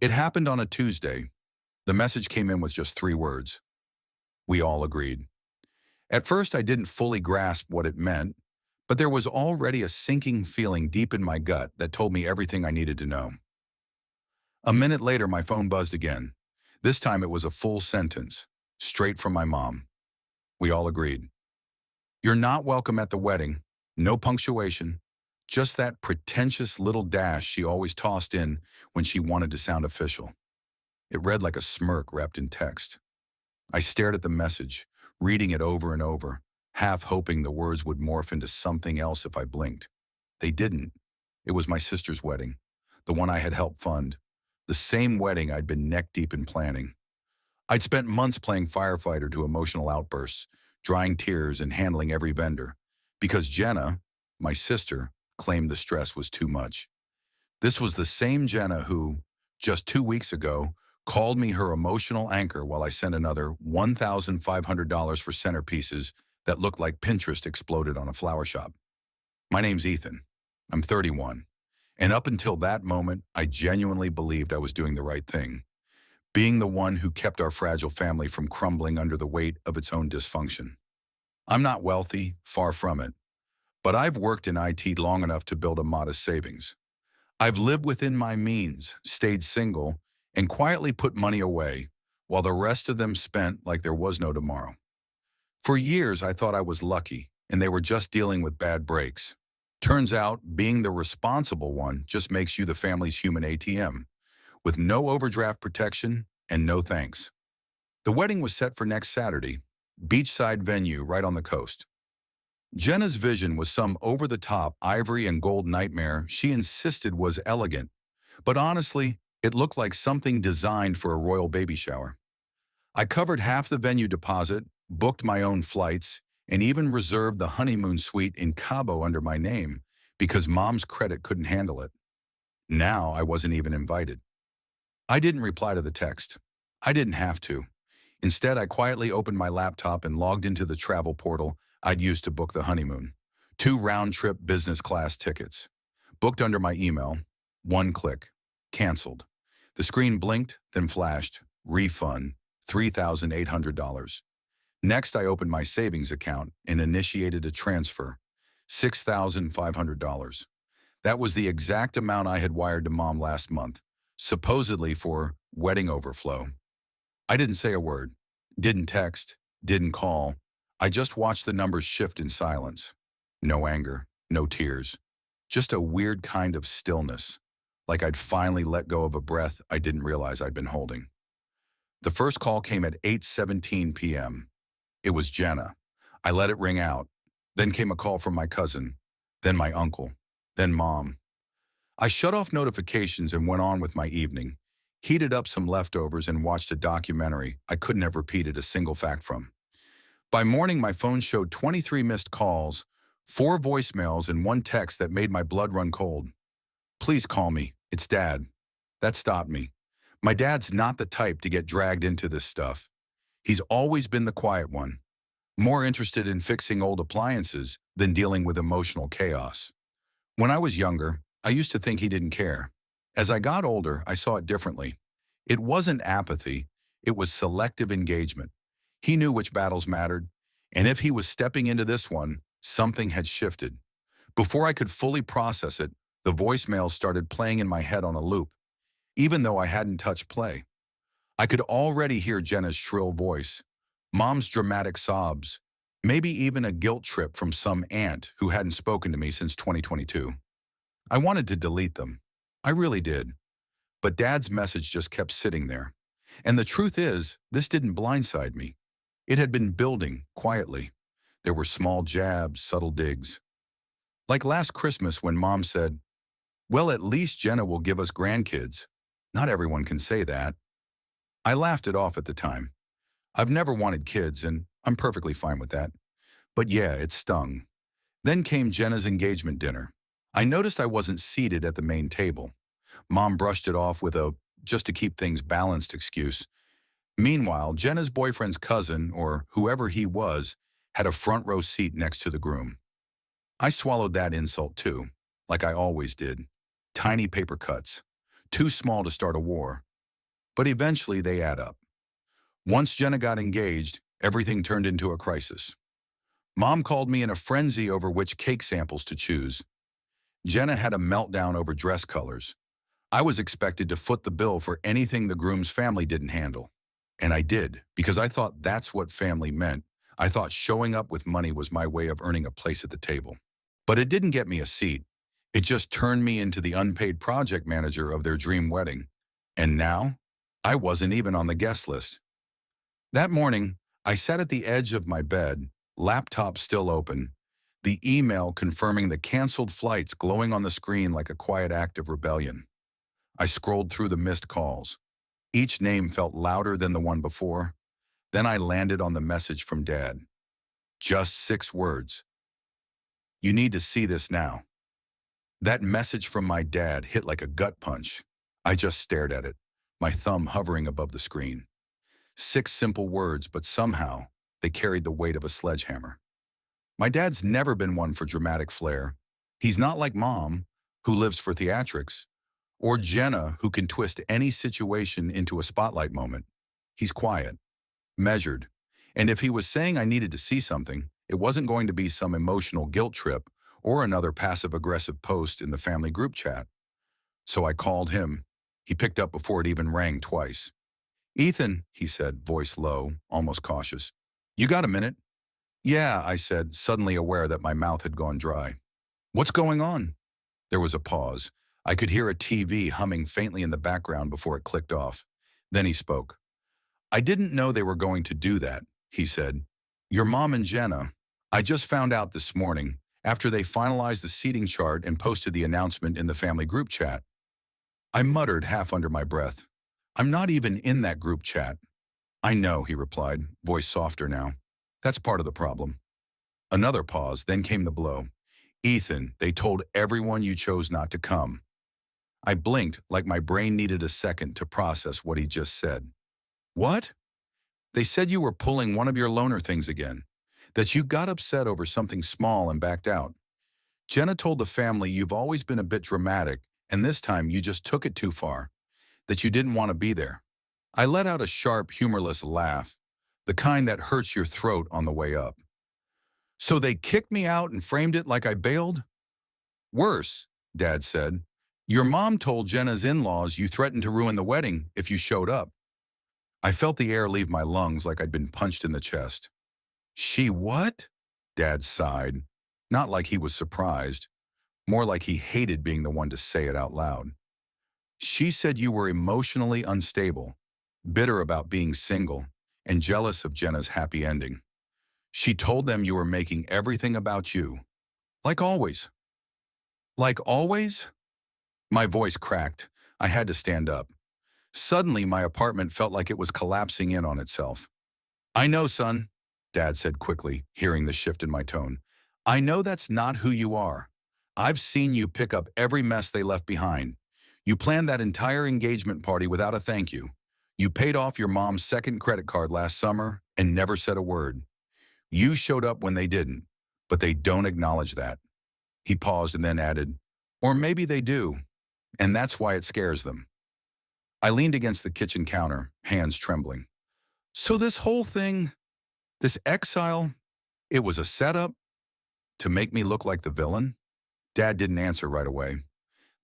It happened on a Tuesday. The message came in with just 3 words. We all agreed. At first, I didn't fully grasp what it meant, but there was already a sinking feeling deep in my gut that told me everything I needed to know. A minute later, my phone buzzed again. This time it was a full sentence, straight from my mom. We all agreed. You're not welcome at the wedding. No punctuation. Just that pretentious little dash she always tossed in when she wanted to sound official. It read like a smirk wrapped in text. I stared at the message, reading it over and over, half hoping the words would morph into something else if I blinked. They didn't. It was my sister's wedding, the one I had helped fund, the same wedding I'd been neck-deep in planning. I'd spent months playing firefighter to emotional outbursts, drying tears and handling every vendor, because Jenna, my sister, claimed the stress was too much. This was the same Jenna who, just 2 weeks ago, called me her emotional anchor while I sent another $1,500 for centerpieces that looked like Pinterest exploded on a flower shop. My name's Ethan. I'm 31. And up until that moment, I genuinely believed I was doing the right thing, being the one who kept our fragile family from crumbling under the weight of its own dysfunction. I'm not wealthy, far from it, but I've worked in IT long enough to build a modest savings. I've lived within my means, stayed single, and quietly put money away, while the rest of them spent like there was no tomorrow. For years, I thought I was lucky, and they were just dealing with bad breaks. Turns out, being the responsible one just makes you the family's human ATM, with no overdraft protection and no thanks. The wedding was set for next Saturday, beachside venue right on the coast. Jenna's vision was some over-the-top ivory and gold nightmare she insisted was elegant, but honestly, it looked like something designed for a royal baby shower. I covered half the venue deposit, booked my own flights, and even reserved the honeymoon suite in Cabo under my name because Mom's credit couldn't handle it. Now I wasn't even invited. I didn't reply to the text. I didn't have to. Instead, I quietly opened my laptop and logged into the travel portal I'd used to book the honeymoon. 2 round-trip business class tickets. Booked under my email. 1 click. Canceled. The screen blinked, then flashed. Refund. $3,800. Next, I opened my savings account and initiated a transfer. $6,500. That was the exact amount I had wired to Mom last month, supposedly for wedding overflow. I didn't say a word, didn't text, didn't call. I just watched the numbers shift in silence. No anger, no tears, just a weird kind of stillness, like I'd finally let go of a breath I didn't realize I'd been holding. The first call came at 8:17 p.m. It was Jenna. I let it ring out. Then came a call from my cousin, then my uncle, then Mom. I shut off notifications and went on with my evening, heated up some leftovers and watched a documentary I couldn't have repeated a single fact from. By morning, my phone showed 23 missed calls, 4 voicemails, and 1 text that made my blood run cold. Please call me. It's Dad. That stopped me. My dad's not the type to get dragged into this stuff. He's always been the quiet one, more interested in fixing old appliances than dealing with emotional chaos. When I was younger, I used to think he didn't care. As I got older, I saw it differently. It wasn't apathy, it was selective engagement. He knew which battles mattered, and if he was stepping into this one, something had shifted. Before I could fully process it, the voicemail started playing in my head on a loop, even though I hadn't touched play. I could already hear Jenna's shrill voice, Mom's dramatic sobs, maybe even a guilt trip from some aunt who hadn't spoken to me since 2022. I wanted to delete them. I really did. But Dad's message just kept sitting there. And the truth is, this didn't blindside me. It had been building quietly. There were small jabs, subtle digs. Like last Christmas when Mom said, well, at least Jenna will give us grandkids. Not everyone can say that. I laughed it off at the time. I've never wanted kids, and I'm perfectly fine with that. But yeah, it stung. Then came Jenna's engagement dinner. I noticed I wasn't seated at the main table. Mom brushed it off with a just to keep things balanced excuse. Meanwhile, Jenna's boyfriend's cousin, or whoever he was, had a front row seat next to the groom. I swallowed that insult too, like I always did. Tiny paper cuts. Too small to start a war, but eventually they add up. Once Jenna got engaged, everything turned into a crisis. Mom called me in a frenzy over which cake samples to choose. Jenna had a meltdown over dress colors. I was expected to foot the bill for anything the groom's family didn't handle. And I did, because I thought that's what family meant. I thought showing up with money was my way of earning a place at the table. But it didn't get me a seat. It just turned me into the unpaid project manager of their dream wedding. And now, I wasn't even on the guest list. That morning, I sat at the edge of my bed, laptop still open, the email confirming the canceled flights glowing on the screen like a quiet act of rebellion. I scrolled through the missed calls. Each name felt louder than the one before. Then I landed on the message from Dad. Just 6 words. You need to see this now. That message from my dad hit like a gut punch. I just stared at it, my thumb hovering above the screen. 6 simple words, but somehow they carried the weight of a sledgehammer. My dad's never been one for dramatic flair. He's not like Mom, who lives for theatrics, or Jenna, who can twist any situation into a spotlight moment. He's quiet, measured, and if he was saying I needed to see something, it wasn't going to be some emotional guilt trip or another passive-aggressive post in the family group chat. So I called him. He picked up before it even rang twice. "Ethan," he said, voice low, almost cautious. "You got a minute?" "Yeah," I said, suddenly aware that my mouth had gone dry. "What's going on?" There was a pause. I could hear a TV humming faintly in the background before it clicked off. Then he spoke. "I didn't know they were going to do that," he said. "Your mom and Jenna, I just found out this morning, after they finalized the seating chart and posted the announcement in the family group chat." I muttered half under my breath. "I'm not even in that group chat." "I know," he replied, voice softer now. "That's part of the problem." Another pause, then came the blow. "Ethan, they told everyone you chose not to come." I blinked like my brain needed a second to process what he just said. "What?" "They said you were pulling one of your loner things again, that you got upset over something small and backed out. Jenna told the family you've always been a bit dramatic, and this time you just took it too far, that you didn't want to be there." I let out a sharp, humorless laugh, the kind that hurts your throat on the way up. "So they kicked me out and framed it like I bailed?" "Worse," Dad said. "Your mom told Jenna's in-laws you threatened to ruin the wedding if you showed up." I felt the air leave my lungs like I'd been punched in the chest. "She what?" Dad sighed, not like he was surprised, more like he hated being the one to say it out loud. "She said you were emotionally unstable, bitter about being single, and jealous of Jenna's happy ending. She told them you were making everything about you. Like always." "Like always?" My voice cracked. I had to stand up. Suddenly, my apartment felt like it was collapsing in on itself. "I know, son," Dad said quickly, hearing the shift in my tone. "I know that's not who you are. I've seen you pick up every mess they left behind. You planned that entire engagement party without a thank you. You paid off your mom's second credit card last summer and never said a word. You showed up when they didn't, but they don't acknowledge that." He paused and then added, "Or maybe they do, and that's why it scares them." I leaned against the kitchen counter, hands trembling. "So this whole thing, this exile, it was a setup to make me look like the villain?" Dad didn't answer right away.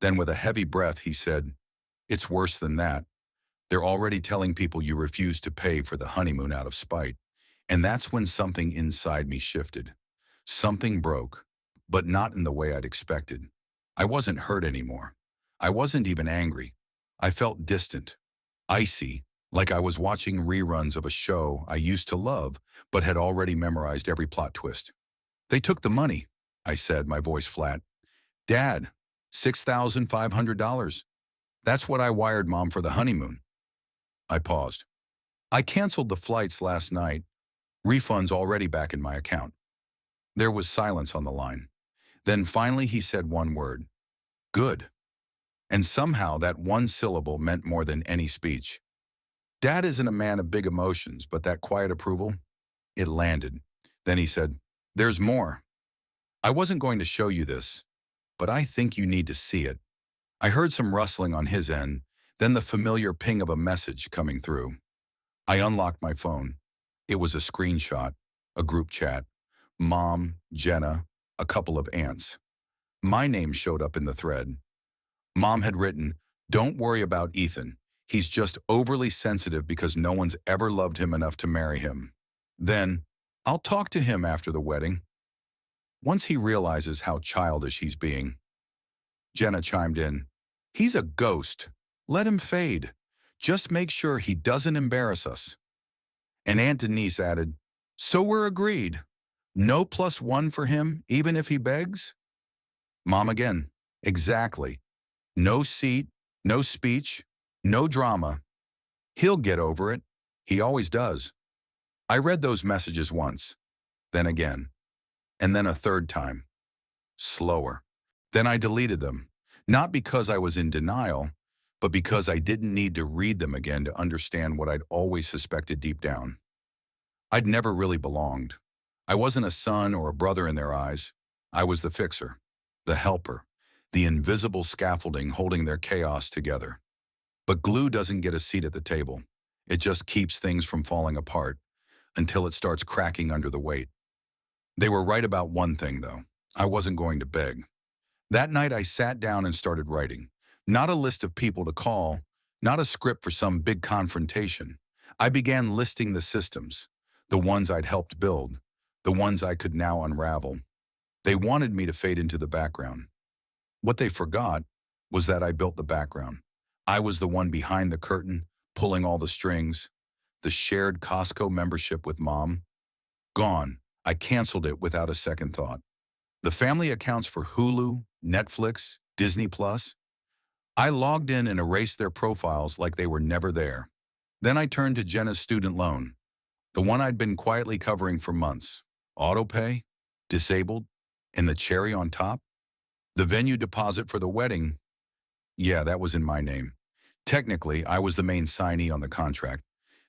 Then with a heavy breath, he said, "It's worse than that. They're already telling people you refused to pay for the honeymoon out of spite." And that's when something inside me shifted. Something broke, but not in the way I'd expected. I wasn't hurt anymore. I wasn't even angry. I felt distant, icy, like I was watching reruns of a show I used to love, but had already memorized every plot twist. "They took the money," I said, my voice flat. "Dad, $6,500. That's what I wired Mom for the honeymoon." I paused. "I canceled the flights last night. Refunds already back in my account." There was silence on the line. Then finally he said one word. "Good." And somehow that one syllable meant more than any speech. Dad isn't a man of big emotions, but that quiet approval, it landed. Then he said, "There's more. I wasn't going to show you this, but I think you need to see it." I heard some rustling on his end, Then the familiar ping of a message coming through. I unlocked my phone. It was a screenshot, a group chat. Mom, Jenna, a couple of aunts. My name showed up in the thread. Mom had written, "Don't worry about Ethan. He's just overly sensitive because no one's ever loved him enough to marry him. Then, I'll talk to him after the wedding. Once he realizes how childish he's being." Jenna chimed in, "He's a ghost. Let him fade. Just make sure he doesn't embarrass us." And Aunt Denise added, "So we're agreed. No +1 for him, even if he begs?" Mom again, "Exactly. No seat, no speech, no drama. He'll get over it. He always does." I read those messages once, then again, and then a third time. Slower. Then I deleted them, not because I was in denial, but because I didn't need to read them again to understand what I'd always suspected deep down. I'd never really belonged. I wasn't a son or a brother in their eyes. I was the fixer, the helper, the invisible scaffolding holding their chaos together. But glue doesn't get a seat at the table. It just keeps things from falling apart until it starts cracking under the weight. They were right about one thing, though. I wasn't going to beg. That night I sat down and started writing. Not a list of people to call, not a script for some big confrontation. I began listing the systems, the ones I'd helped build, the ones I could now unravel. They wanted me to fade into the background. What they forgot was that I built the background. I was the one behind the curtain, pulling all the strings. The shared Costco membership with Mom? Gone. I canceled it without a second thought. The family accounts for Hulu, Netflix, Disney Plus. I logged in and erased their profiles like they were never there. Then I turned to Jenna's student loan, the one I'd been quietly covering for months. Autopay, disabled, and the cherry on top? The venue deposit for the wedding. Yeah, that was in my name. Technically, I was the main signee on the contract.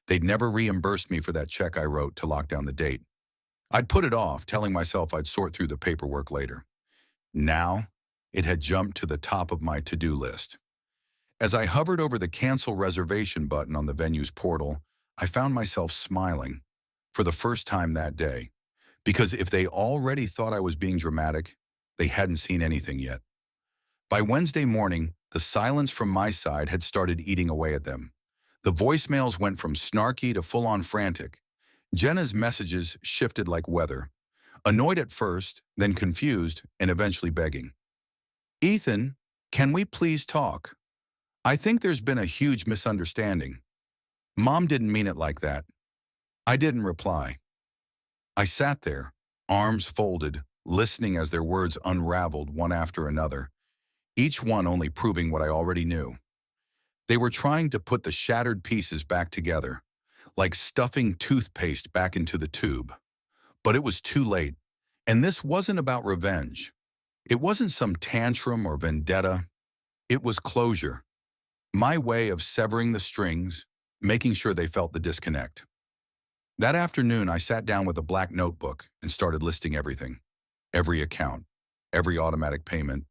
They'd never reimbursed me for that check I wrote to lock down the date. I'd put it off, telling myself I'd sort through the paperwork later. Now, it had jumped to the top of my to-do list. As I hovered over the cancel reservation button on the venue's portal, I found myself smiling for the first time that day. Because if they already thought I was being dramatic, they hadn't seen anything yet. By Wednesday morning, the silence from my side had started eating away at them. The voicemails went from snarky to full-on frantic. Jenna's messages shifted like weather. Annoyed at first, then confused, and eventually begging. "Ethan, can we please talk? I think there's been a huge misunderstanding. Mom didn't mean it like that." I didn't reply. I sat there, arms folded, listening as their words unraveled one after another, each one only proving what I already knew. They were trying to put the shattered pieces back together, like stuffing toothpaste back into the tube. But it was too late, and this wasn't about revenge. It wasn't some tantrum or vendetta. It was closure. My way of severing the strings, making sure they felt the disconnect. That afternoon, I sat down with a black notebook and started listing everything. Every account, every automatic payment,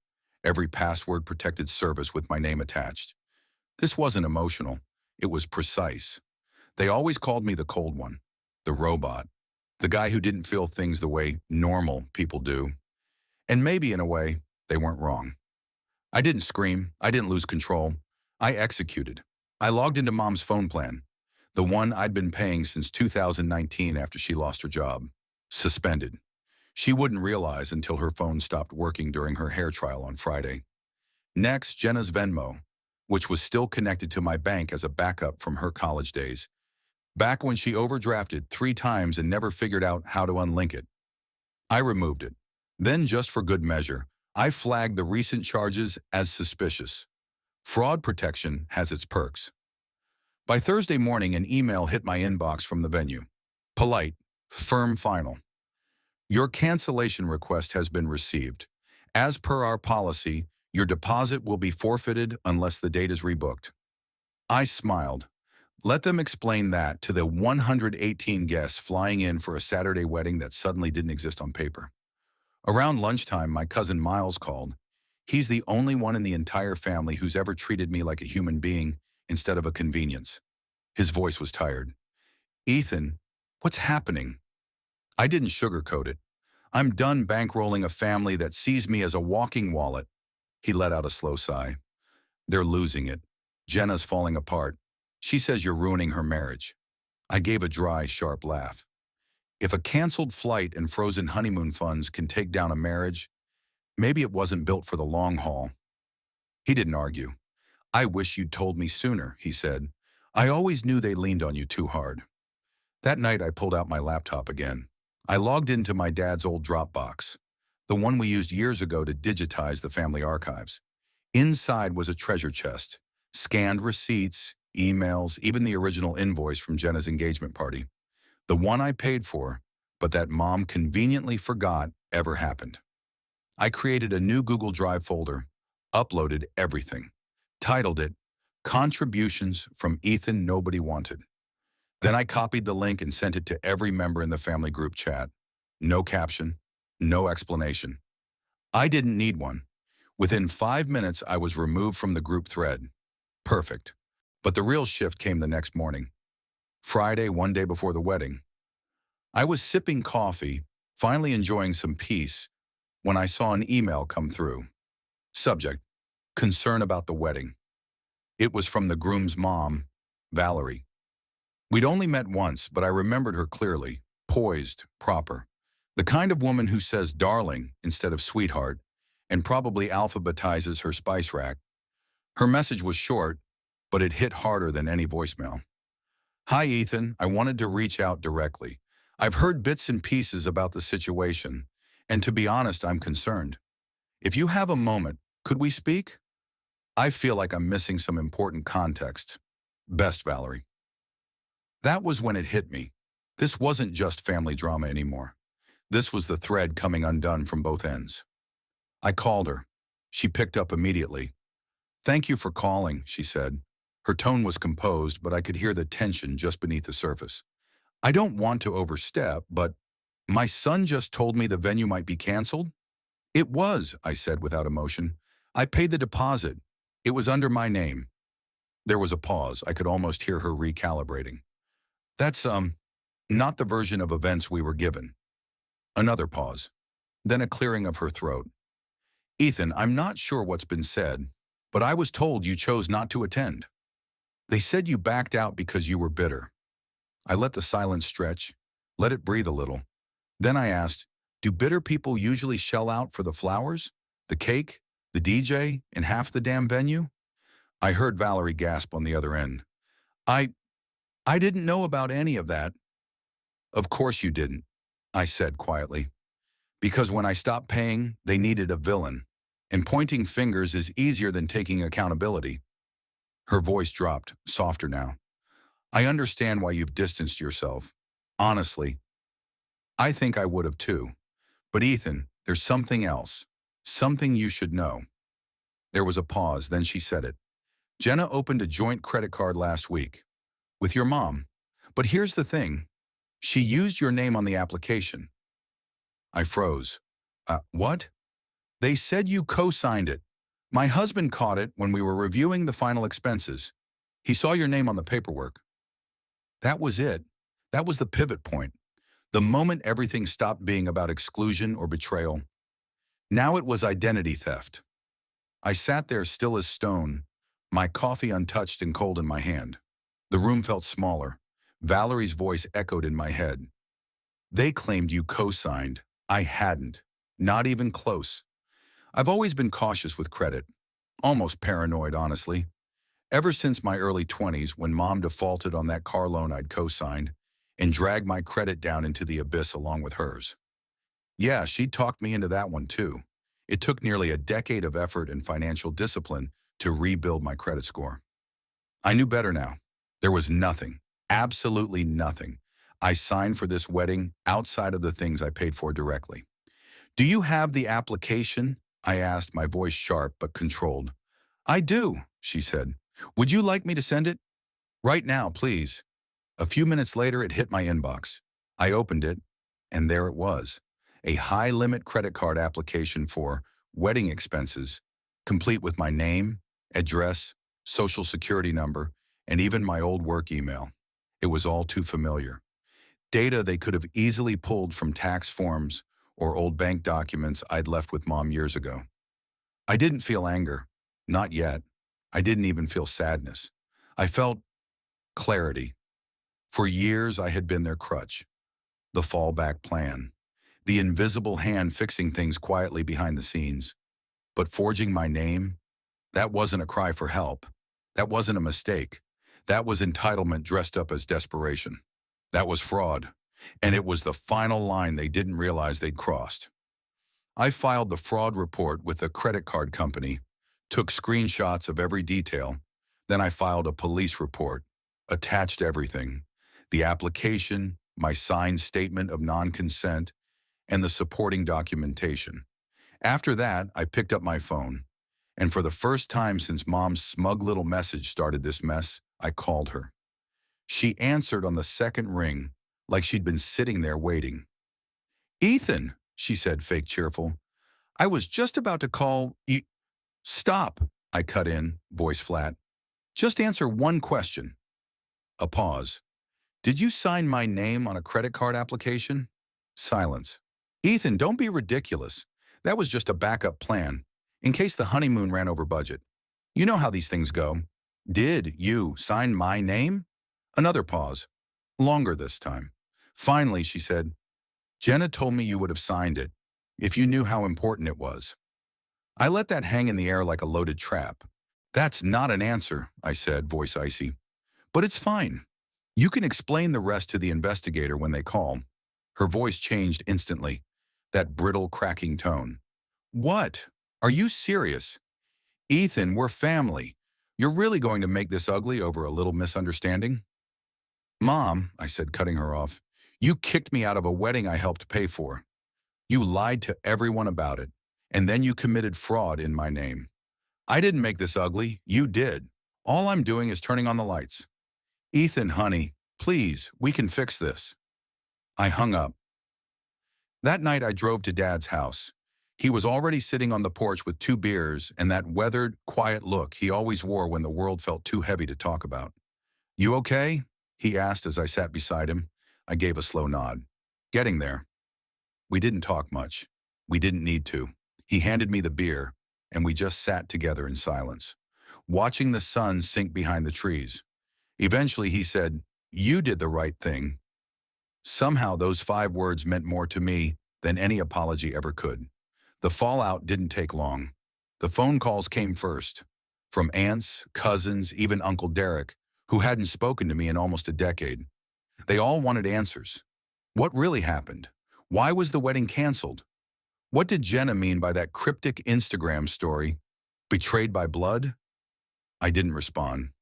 every password-protected service with my name attached. This wasn't emotional. It was precise. They always called me the cold one, the robot, the guy who didn't feel things the way normal people do. And maybe, in a way, they weren't wrong. I didn't scream. I didn't lose control. I executed. I logged into Mom's phone plan, the one I'd been paying since 2019 after she lost her job. Suspended. She wouldn't realize until her phone stopped working during her hair trial on Friday. Next, Jenna's Venmo, which was still connected to my bank as a backup from her college days, back when she overdrafted 3 times and never figured out how to unlink it. I removed it. Then, just for good measure, I flagged the recent charges as suspicious. Fraud protection has its perks. By Thursday morning, an email hit my inbox from the venue. Polite, firm final. "Your cancellation request has been received. As per our policy, your deposit will be forfeited unless the date is rebooked." I smiled. Let them explain that to the 118 guests flying in for a Saturday wedding that suddenly didn't exist on paper. Around lunchtime, my cousin Miles called. He's the only one in the entire family who's ever treated me like a human being, instead of a convenience. His voice was tired. Ethan, what's happening? I didn't sugarcoat it. I'm done bankrolling a family that sees me as a walking wallet. He let out a slow sigh. They're losing it. Jenna's falling apart. She says you're ruining her marriage. I gave a dry, sharp laugh. If a canceled flight and frozen honeymoon funds can take down a marriage, maybe it wasn't built for the long haul. He didn't argue. I wish you'd told me sooner, he said. I always knew they leaned on you too hard. That night I pulled out my laptop again. I logged into my dad's old Dropbox, the one we used years ago to digitize the family archives. Inside was a treasure chest, scanned receipts, emails, even the original invoice from Jenna's engagement party. The one I paid for, but that Mom conveniently forgot ever happened. I created a new Google Drive folder, uploaded everything, titled it, Contributions from Ethan Nobody Wanted. Then I copied the link and sent it to every member in the family group chat. No caption, no explanation. I didn't need one. Within 5 minutes, I was removed from the group thread. Perfect. But the real shift came the next morning. Friday, one day before the wedding. I was sipping coffee, finally enjoying some peace, when I saw an email come through. Subject, concern about the wedding. It was from the groom's mom, Valerie. We'd only met once, but I remembered her clearly, poised, proper. The kind of woman who says darling instead of sweetheart, and probably alphabetizes her spice rack. Her message was short, but it hit harder than any voicemail. Hi, Ethan. I wanted to reach out directly. I've heard bits and pieces about the situation, and to be honest, I'm concerned. If you have a moment, could we speak? I feel like I'm missing some important context. Best, Valerie. That was when it hit me. This wasn't just family drama anymore. This was the thread coming undone from both ends. I called her. She picked up immediately. Thank you for calling, she said. Her tone was composed, but I could hear the tension just beneath the surface. I don't want to overstep, but my son just told me the venue might be canceled. It was, I said without emotion. I paid the deposit. It was under my name. There was a pause. I could almost hear her recalibrating. That's, not the version of events we were given. Another pause. Then a clearing of her throat. Ethan, I'm not sure what's been said, but I was told you chose not to attend. They said you backed out because you were bitter. I let the silence stretch, let it breathe a little. Then I asked, do bitter people usually shell out for the flowers, the cake, the DJ, and half the damn venue? I heard Valerie gasp on the other end. I didn't know about any of that. Of course you didn't, I said quietly. Because when I stopped paying, they needed a villain. And pointing fingers is easier than taking accountability. Her voice dropped, softer now. I understand why you've distanced yourself. Honestly, I think I would have too. But Ethan, there's something else. Something you should know. There was a pause, then she said it. Jenna opened a joint credit card last week. With your mom. But here's the thing. She used your name on the application. I froze. What? They said you co-signed it. My husband caught it when we were reviewing the final expenses. He saw your name on the paperwork. That was it. That was the pivot point. The moment everything stopped being about exclusion or betrayal. Now it was identity theft. I sat there still as stone, my coffee untouched and cold in my hand. The room felt smaller. Valerie's voice echoed in my head. They claimed you co-signed. I hadn't. Not even close. I've always been cautious with credit. Almost paranoid, honestly. Ever since my early 20s, when Mom defaulted on that car loan I'd co-signed and dragged my credit down into the abyss along with hers. Yeah, she talked me into that one too. It took nearly a decade of effort and financial discipline to rebuild my credit score. I knew better now. There was nothing, absolutely nothing, I signed for this wedding outside of the things I paid for directly. Do you have the application? I asked, my voice sharp but controlled. I do, she said. Would you like me to send it? Right now, please. A few minutes later, it hit my inbox. I opened it, and there it was. A high-limit credit card application for wedding expenses, complete with my name, address, social security number, and even my old work email. It was all too familiar. Data they could have easily pulled from tax forms or old bank documents I'd left with Mom years ago. I didn't feel anger. Not yet. I didn't even feel sadness. I felt clarity. For years, I had been their crutch, the fallback plan, the invisible hand fixing things quietly behind the scenes. But forging my name, that wasn't a cry for help. That wasn't a mistake. That was entitlement dressed up as desperation. That was fraud. And it was the final line they didn't realize they'd crossed. I filed the fraud report with a credit card company, took screenshots of every detail. Then I filed a police report, attached everything, the application, my signed statement of non-consent, and the supporting documentation. After that, I picked up my phone, and for the first time since Mom's smug little message started this mess, I called her. She answered on the second ring, like she'd been sitting there waiting. "Ethan," she said, fake cheerful, "I was just about to call you." "Stop," I cut in, voice flat. "Just answer one question." A pause. "Did you sign my name on a credit card application?" Silence. "Ethan, don't be ridiculous. That was just a backup plan, in case the honeymoon ran over budget. You know how these things go. Did you sign my name?" Another pause. Longer this time. Finally, she said, "Jenna told me you would have signed it, if you knew how important it was." I let that hang in the air like a loaded trap. "That's not an answer," I said, voice icy. "But it's fine. You can explain the rest to the investigator when they call." Her voice changed instantly, that brittle, cracking tone. "What? Are you serious? Ethan, we're family. You're really going to make this ugly over a little misunderstanding?" "Mom," I said, cutting her off, "you kicked me out of a wedding I helped pay for. You lied to everyone about it, and then you committed fraud in my name. I didn't make this ugly, you did. All I'm doing is turning on the lights. Ethan, honey, please, we can fix this." I hung up. That night I drove to Dad's house. He was already sitting on the porch with 2 beers and that weathered, quiet look he always wore when the world felt too heavy to talk about. "You okay?" he asked as I sat beside him. I gave a slow nod. "Getting there." We didn't talk much. We didn't need to. He handed me the beer, and we just sat together in silence, watching the sun sink behind the trees. Eventually he said, "You did the right thing." Somehow those 5 words meant more to me than any apology ever could. The fallout didn't take long. The phone calls came first, from aunts, cousins, even Uncle Derek, who hadn't spoken to me in almost a decade. They all wanted answers. What really happened? Why was the wedding canceled? What did Jenna mean by that cryptic Instagram story? Betrayed by blood? I didn't respond.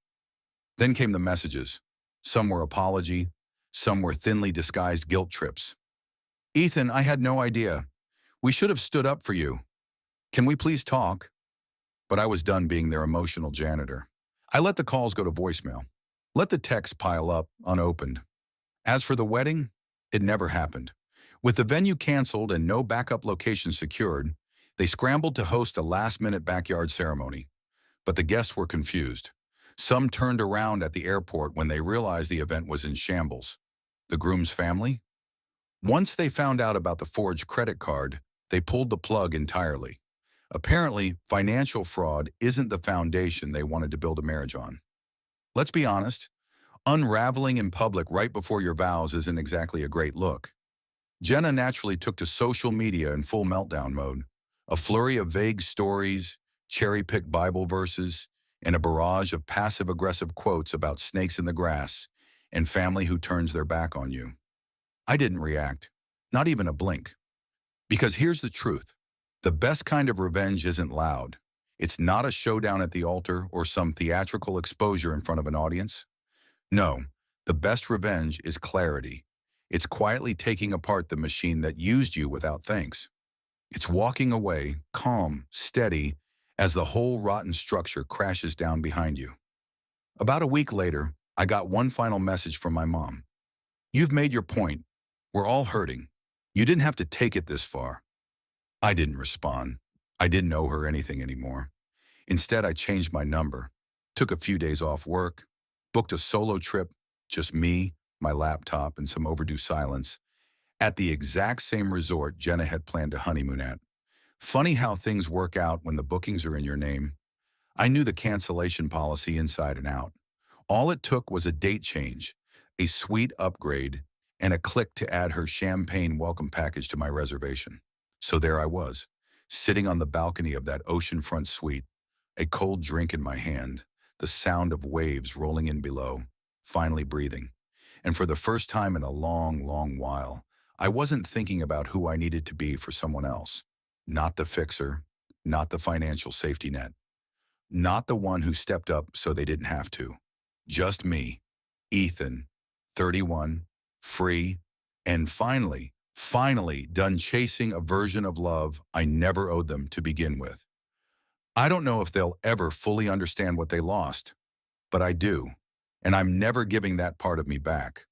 Then came the messages. Some were apology, some were thinly disguised guilt trips. "Ethan, I had no idea. We should have stood up for you. Can we please talk?" But I was done being their emotional janitor. I let the calls go to voicemail. Let the texts pile up, unopened. As for the wedding, it never happened. With the venue canceled and no backup location secured, they scrambled to host a last-minute backyard ceremony. But the guests were confused. Some turned around at the airport when they realized the event was in shambles. The groom's family? Once they found out about the forged credit card, they pulled the plug entirely. Apparently, financial fraud isn't the foundation they wanted to build a marriage on. Let's be honest, unraveling in public right before your vows isn't exactly a great look. Jenna naturally took to social media in full meltdown mode. A flurry of vague stories, cherry-picked Bible verses, and a barrage of passive-aggressive quotes about snakes in the grass and family who turns their back on you. I didn't react, not even a blink. Because here's the truth. The best kind of revenge isn't loud. It's not a showdown at the altar or some theatrical exposure in front of an audience. No, the best revenge is clarity. It's quietly taking apart the machine that used you without thanks. It's walking away, calm, steady, as the whole rotten structure crashes down behind you. About a week later, I got one final message from my mom. "You've made your point. We're all hurting. You didn't have to take it this far." I didn't respond. I didn't owe her anything anymore. Instead, I changed my number, took a few days off work, Booked a solo trip, just me, my laptop, and some overdue silence, at the exact same resort Jenna had planned to honeymoon at. Funny how things work out when the bookings are in your name. I knew the cancellation policy inside and out. All it took was a date change, a suite upgrade, and a click to add her champagne welcome package to my reservation. So there I was, sitting on the balcony of that oceanfront suite, a cold drink in my hand, the sound of waves rolling in below, finally breathing. And for the first time in a long, long while, I wasn't thinking about who I needed to be for someone else. Not the fixer, not the financial safety net, not the one who stepped up so they didn't have to. Just me, Ethan, 31, free, and finally done chasing a version of love I never owed them to begin with. I don't know if they'll ever fully understand what they lost, but I do, and I'm never giving that part of me back.